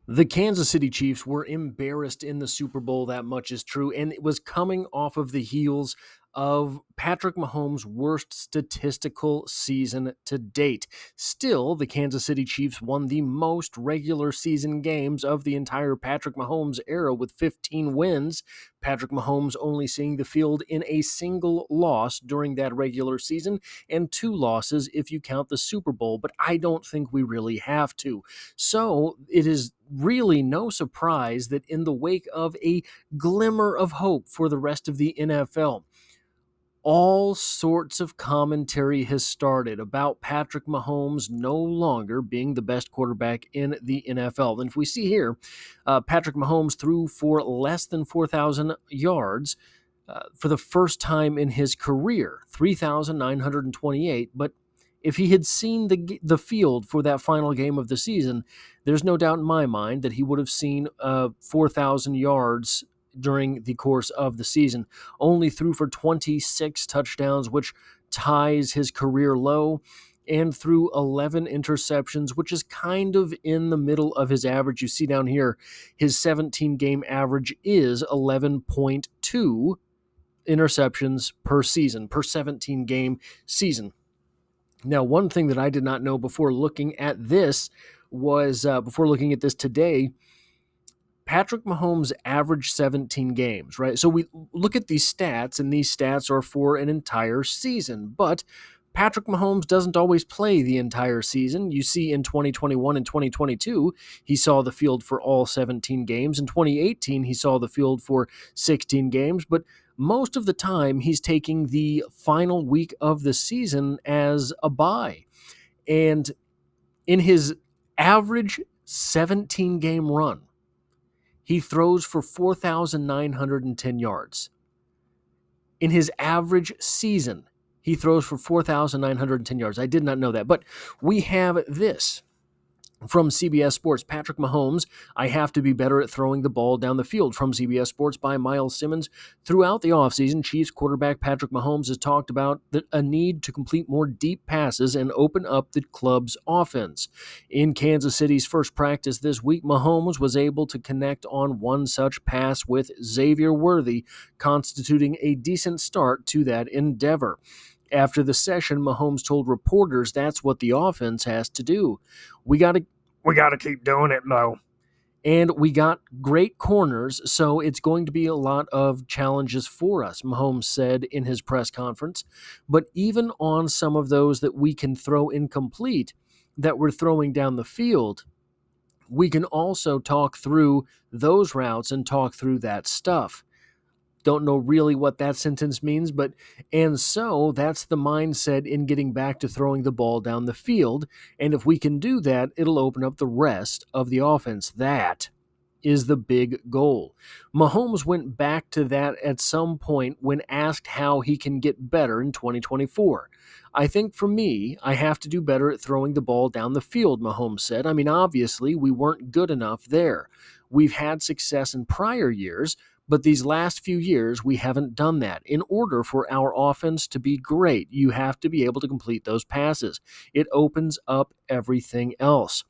The Kansas City Chiefs were embarrassed in the Super Bowl, that much is true, and it was coming off of the heels of Patrick Mahomes' worst statistical season to date. Still, the Kansas City Chiefs won the most regular season games of the entire Patrick Mahomes era with 15 wins. Patrick Mahomes only seeing the field in a single loss during that regular season and 2 losses if you count the Super Bowl, but I don't think we really have to. So it is really no surprise that in the wake of a glimmer of hope for the rest of the NFL, all sorts of commentary has started about Patrick Mahomes no longer being the best quarterback in the NFL. And if we see here, Patrick Mahomes threw for less than 4,000 yards for the first time in his career, 3,928. But if he had seen the field for that final game of the season, there's no doubt in my mind that he would have seen 4,000 yards during the course of the season. Only threw for 26 touchdowns, which ties his career low, and threw 11 interceptions, which is kind of in the middle of his average. You see down here, his 17-game average is 11.2 interceptions per season, per 17-game season. Now, one thing that I did not know before looking at this today, Patrick Mahomes averaged 17 games, right? So we look at these stats, and these stats are for an entire season, but Patrick Mahomes doesn't always play the entire season. You see in 2021 and 2022, he saw the field for all 17 games. In 2018, he saw the field for 16 games, but most of the time he's taking the final week of the season as a bye. And in his average 17-game run, he throws for 4,910 yards. In his average season, he throws for 4,910 yards. I did not know that, but we have this from CBS Sports. Patrick Mahomes, I have to be better at throwing the ball down the field. From CBS Sports by Miles Simmons. Throughout the offseason, Chiefs quarterback Patrick Mahomes has talked about a need to complete more deep passes and open up the club's offense. In Kansas City's first practice this week, Mahomes was able to connect on one such pass with Xavier Worthy, constituting a decent start to that endeavor. After the session, Mahomes told reporters that's what the offense has to do. We got to keep doing it, though. And we got great corners, so it's going to be a lot of challenges for us, Mahomes said in his press conference. But even on some of those that we can throw incomplete, that we're throwing down the field, we can also talk through those routes and talk through that stuff. Don't know really what that sentence means, but and so that's the mindset in getting back to throwing the ball down the field. And if we can do that, it'll open up the rest of the offense. That is the big goal. Mahomes went back to that at some point when asked how he can get better in 2024. I think for me, I have to do better at throwing the ball down the field, Mahomes said. I mean, obviously, we weren't good enough there. We've had success in prior years, but these last few years, we haven't done that. In order for our offense to be great, you have to be able to complete those passes. It opens up everything else.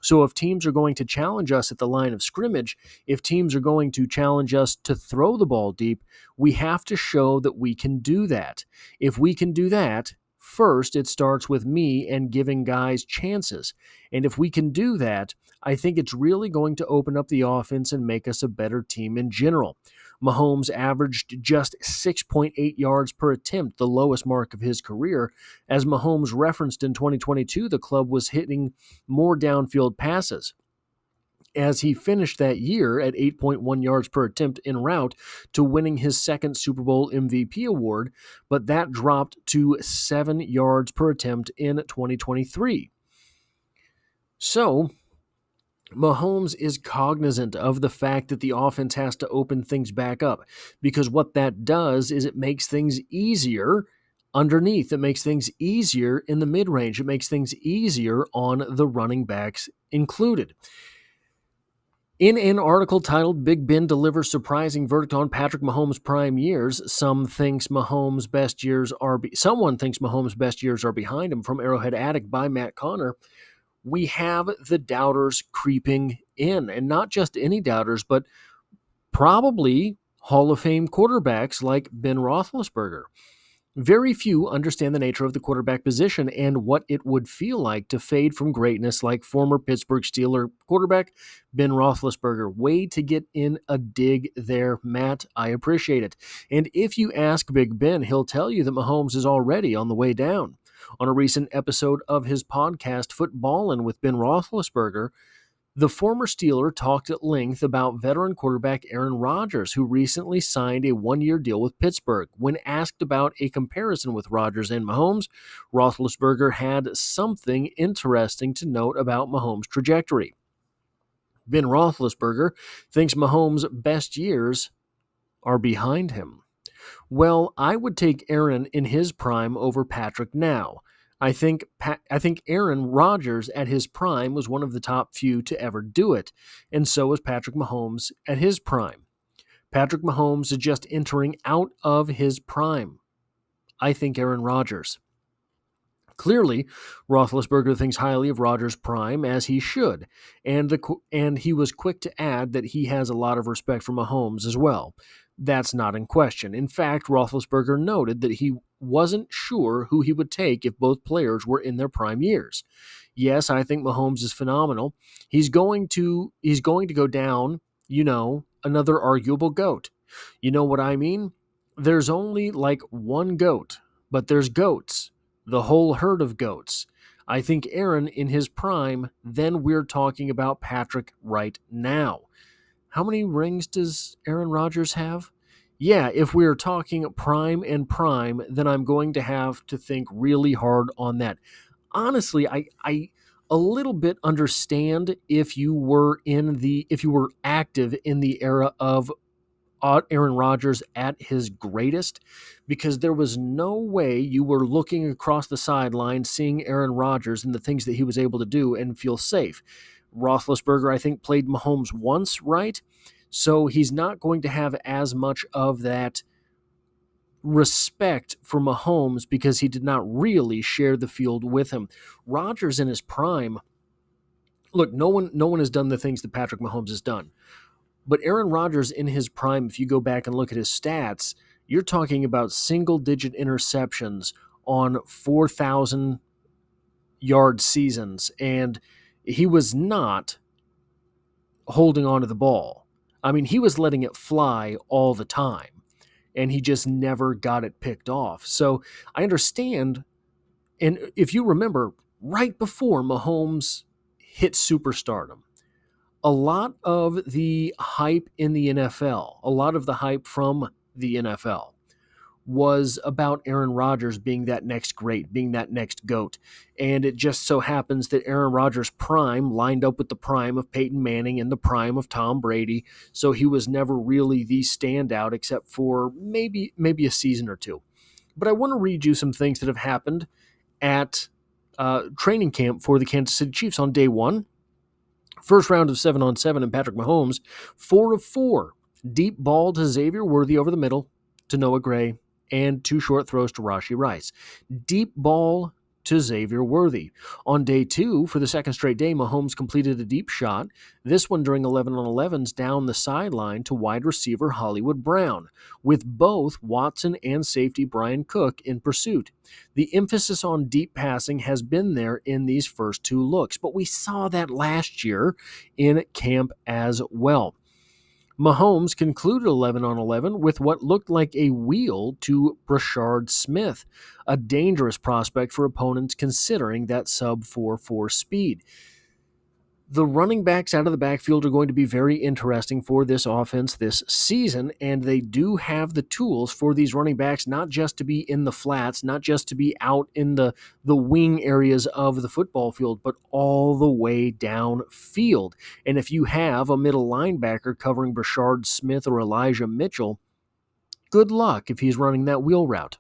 So if teams are going to challenge us at the line of scrimmage, if teams are going to challenge us to throw the ball deep, we have to show that we can do that. If we can do that, first, it starts with me and giving guys chances. And if we can do that, I think it's really going to open up the offense and make us a better team in general. Mahomes averaged just 6.8 yards per attempt, the lowest mark of his career. As Mahomes referenced in 2022, the club was hitting more downfield passes, as he finished that year at 8.1 yards per attempt en route to winning his second Super Bowl MVP award, but that dropped to 7 yards per attempt in 2023. So, Mahomes is cognizant of the fact that the offense has to open things back up, because what that does is it makes things easier underneath. It makes things easier in the mid-range. It makes things easier on the running backs included. In an article titled "Big Ben Delivers Surprising Verdict on Patrick Mahomes' Prime Years," someone thinks Mahomes' best years are behind him, from Arrowhead Addict by Matt Connor, we have the doubters creeping in, and not just any doubters, but probably Hall of Fame quarterbacks like Ben Roethlisberger. Very few understand the nature of the quarterback position and what it would feel like to fade from greatness like former Pittsburgh Steeler quarterback Ben Roethlisberger. Way to get in a dig there, Matt. I appreciate it. And if you ask Big Ben, he'll tell you that Mahomes is already on the way down. On a recent episode of his podcast, Footballin' with Ben Roethlisberger, the former Steeler talked at length about veteran quarterback Aaron Rodgers, who recently signed a one-year deal with Pittsburgh. When asked about a comparison with Rodgers and Mahomes, Roethlisberger had something interesting to note about Mahomes' trajectory. Ben Roethlisberger thinks Mahomes' best years are behind him. Well, I would take Aaron in his prime over Patrick now. I think Aaron Rodgers at his prime was one of the top few to ever do it, and so was Patrick Mahomes at his prime. Patrick Mahomes is just entering out of his prime. I think Aaron Rodgers. Clearly, Roethlisberger thinks highly of Rodgers' prime, as he should, and he was quick to add that he has a lot of respect for Mahomes as well. That's not in question. In fact, Roethlisberger noted that he wasn't sure who he would take if both players were in their prime years. Yes, I think Mahomes is phenomenal. He's going to go down, another arguable GOAT. You know what I mean? There's only like one GOAT, but there's GOATs. The whole herd of goats. I think Aaron in his prime, then we're talking about Patrick right now. How many rings does Aaron Rodgers have? Yeah, if we're talking prime and prime, then I'm going to have to think really hard on that. Honestly, I a little bit understand if you were active in the era of Aaron Rodgers at his greatest, because there was no way you were looking across the sideline, seeing Aaron Rodgers and the things that he was able to do and feel safe. Roethlisberger, I think, played Mahomes once, right? So he's not going to have as much of that respect for Mahomes because he did not really share the field with him. Rodgers in his prime, look, no one has done the things that Patrick Mahomes has done. But Aaron Rodgers in his prime, if you go back and look at his stats, you're talking about single-digit interceptions on 4,000-yard seasons, and he was not holding on to the ball. I mean, he was letting it fly all the time, and he just never got it picked off. So I understand, and if you remember, right before Mahomes hit superstardom, a lot of the hype in the NFL, a lot of the hype from the NFL was about Aaron Rodgers being that next great, being that next GOAT. And it just so happens that Aaron Rodgers' prime lined up with the prime of Peyton Manning and the prime of Tom Brady. So he was never really the standout except for maybe a season or two. But I want to read you some things that have happened at training camp for the Kansas City Chiefs on day one. First round of 7-on-7, and Patrick Mahomes, 4 of 4. Deep ball to Xavier Worthy over the middle to Noah Gray, and 2 short throws to Rashee Rice. Deep ball to Xavier Worthy. On day 2, for the second straight day, Mahomes completed a deep shot, this one during 11-on-11s down the sideline to wide receiver Hollywood Brown, with both Watson and safety Brian Cook in pursuit. The emphasis on deep passing has been there in these first 2 looks, but we saw that last year in camp as well. Mahomes concluded 11-on-11 with what looked like a wheel to Brashard Smith, a dangerous prospect for opponents considering that sub 4.4 speed. The running backs out of the backfield are going to be very interesting for this offense this season, and they do have the tools for these running backs not just to be in the flats, not just to be out in the wing areas of the football field, but all the way downfield. And if you have a middle linebacker covering Brashard Smith or Elijah Mitchell, good luck if he's running that wheel route.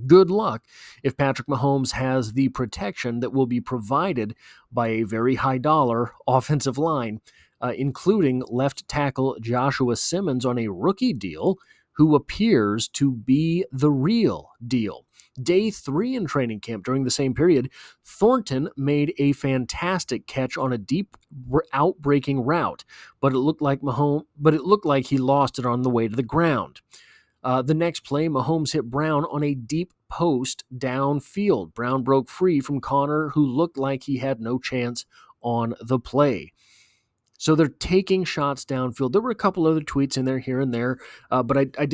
Good luck if Patrick Mahomes has the protection that will be provided by a very high-dollar offensive line, including left tackle Joshua Simmons on a rookie deal, who appears to be the real deal. Day 3 in training camp during the same period, Thornton made a fantastic catch on a deep outbreaking route, but it looked like he lost it on the way to the ground. The next play, Mahomes hit Brown on a deep post downfield. Brown broke free from Connor, who looked like he had no chance on the play. So they're taking shots downfield. There were a couple other tweets in there here and there, but I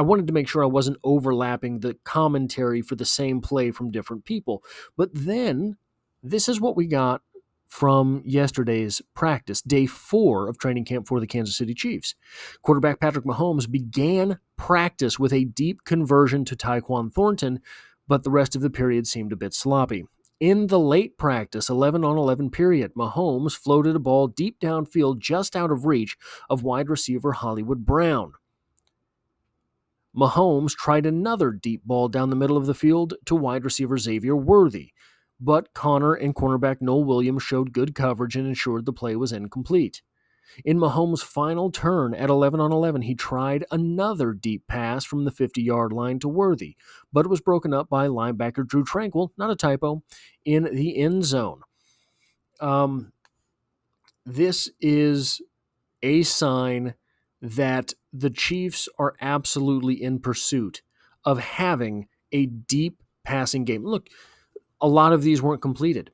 wanted to make sure I wasn't overlapping the commentary for the same play from different people. But then this is what we got from yesterday's practice, day 4 of training camp for the Kansas City Chiefs. Quarterback Patrick Mahomes began practice with a deep conversion to Tyquan Thornton, but the rest of the period seemed a bit sloppy. In the late practice 11-on-11 period, Mahomes floated a ball deep downfield just out of reach of wide receiver Hollywood Brown. Mahomes tried another deep ball down the middle of the field to wide receiver Xavier Worthy, but Connor and cornerback Noel Williams showed good coverage and ensured the play was incomplete. In Mahomes' final turn at 11-on-11, he tried another deep pass from the 50-yard line to Worthy, but it was broken up by linebacker Drew Tranquill, not a typo, in the end zone. This is a sign that the Chiefs are absolutely in pursuit of having a deep passing game. Look, a lot of these weren't completed.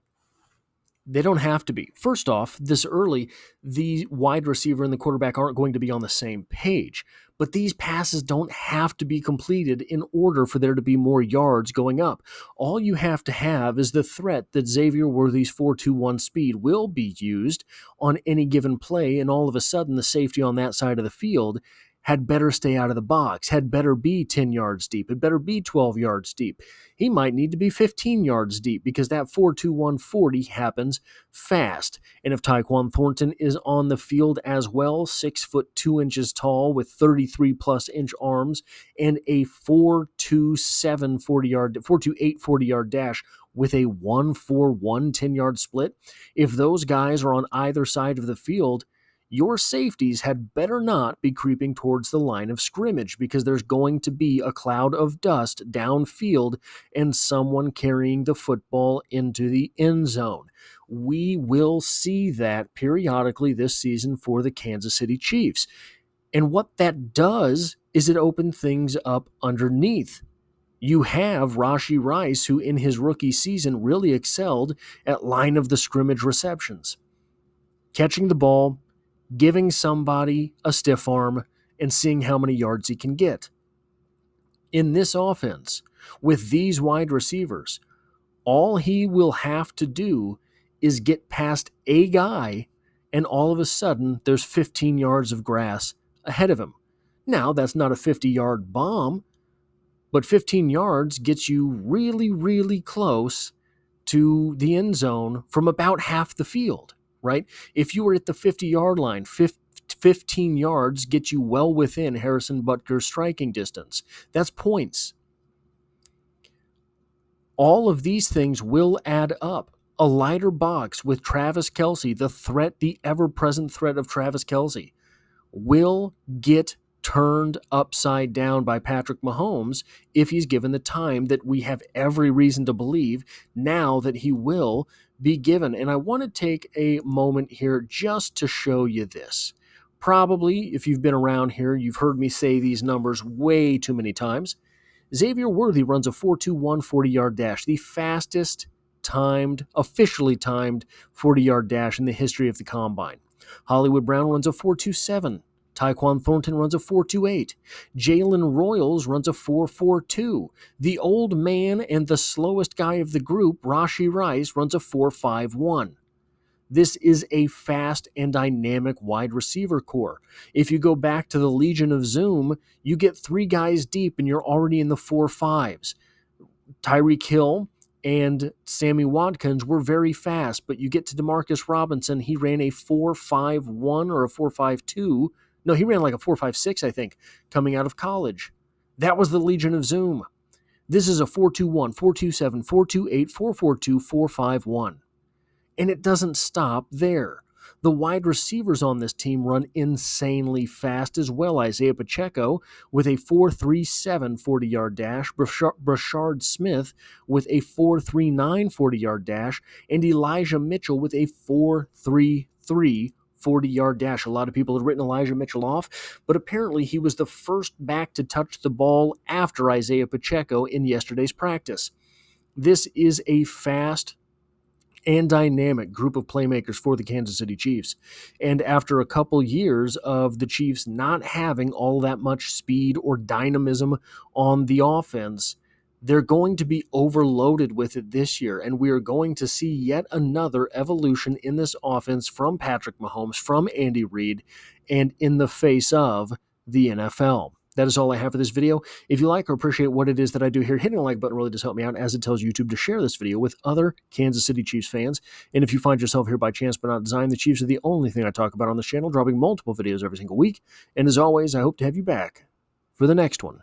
They don't have to be. First off, this early, the wide receiver and the quarterback aren't going to be on the same page. But these passes don't have to be completed in order for there to be more yards going up. All you have to have is the threat that Xavier Worthy's 4.21 speed will be used on any given play, and all of a sudden the safety on that side of the field had better stay out of the box, had better be 10 yards deep, had better be 12 yards deep. He might need to be 15 yards deep because that 4.21 40 happens fast. And if Tyquan Thornton is on the field as well, 6 foot 2 inches tall with 33 plus inch arms and a 4.27 40 yard dash with a 1.41 10-yard split, if those guys are on either side of the field, your safeties had better not be creeping towards the line of scrimmage because there's going to be a cloud of dust downfield and someone carrying the football into the end zone. We will see that periodically this season for the Kansas City Chiefs. And what that does is it opens things up underneath. You have Rashee Rice, who in his rookie season really excelled at line of the scrimmage receptions. Catching the ball, giving somebody a stiff arm, and seeing how many yards he can get. In this offense, with these wide receivers, all he will have to do is get past a guy, and all of a sudden, there's 15 yards of grass ahead of him. Now, that's not a 50-yard bomb, but 15 yards gets you really, really close to the end zone from about half the field. Right? If you were at the 50-yard line, 15 yards gets you well within Harrison Butker's striking distance. That's points. All of these things will add up. A lighter box with Travis Kelce, the ever-present threat of Travis Kelce, will get turned upside down by Patrick Mahomes if he's given the time that we have every reason to believe now that he will be given. And I want to take a moment here just to show you this. Probably, if you've been around here, you've heard me say these numbers way too many times. Xavier Worthy runs a 4.21 40-yard dash, the fastest officially timed 40-yard dash in the history of the Combine. Hollywood Brown runs a 4.27. Tyquan Thornton runs a 4.28. Jalen Royals runs a 4.42. The old man and the slowest guy of the group, Rashee Rice, runs a 4.51. This is a fast and dynamic wide receiver core. If you go back to the Legion of Zoom, you get 3 guys deep and you're already in the 4.5s. Tyreek Hill and Sammy Watkins were very fast, but you get to Demarcus Robinson, he ran a 4.51 or a 4.52. No, he ran like a 4.56, I think, coming out of college. That was the Legion of Zoom. This is a 4.21, 4.27, 4.28, 4.42, 4.51. And it doesn't stop there. The wide receivers on this team run insanely fast as well. Isaiah Pacheco with a 4.37 40-yard dash, Brashard Smith with a 4.39 40-yard dash, and Elijah Mitchell with a 4.33 40-yard dash. A lot of people had written Elijah Mitchell off, but apparently he was the first back to touch the ball after Isaiah Pacheco in yesterday's practice. This is a fast and dynamic group of playmakers for the Kansas City Chiefs. And after a couple years of the Chiefs not having all that much speed or dynamism on the offense, they're going to be overloaded with it this year, and we are going to see yet another evolution in this offense from Patrick Mahomes, from Andy Reid, and in the face of the NFL. That is all I have for this video. If you like or appreciate what it is that I do here, hitting the like button really does help me out, as it tells YouTube to share this video with other Kansas City Chiefs fans. And if you find yourself here by chance but not design, the Chiefs are the only thing I talk about on this channel, dropping multiple videos every single week. And as always, I hope to have you back for the next one.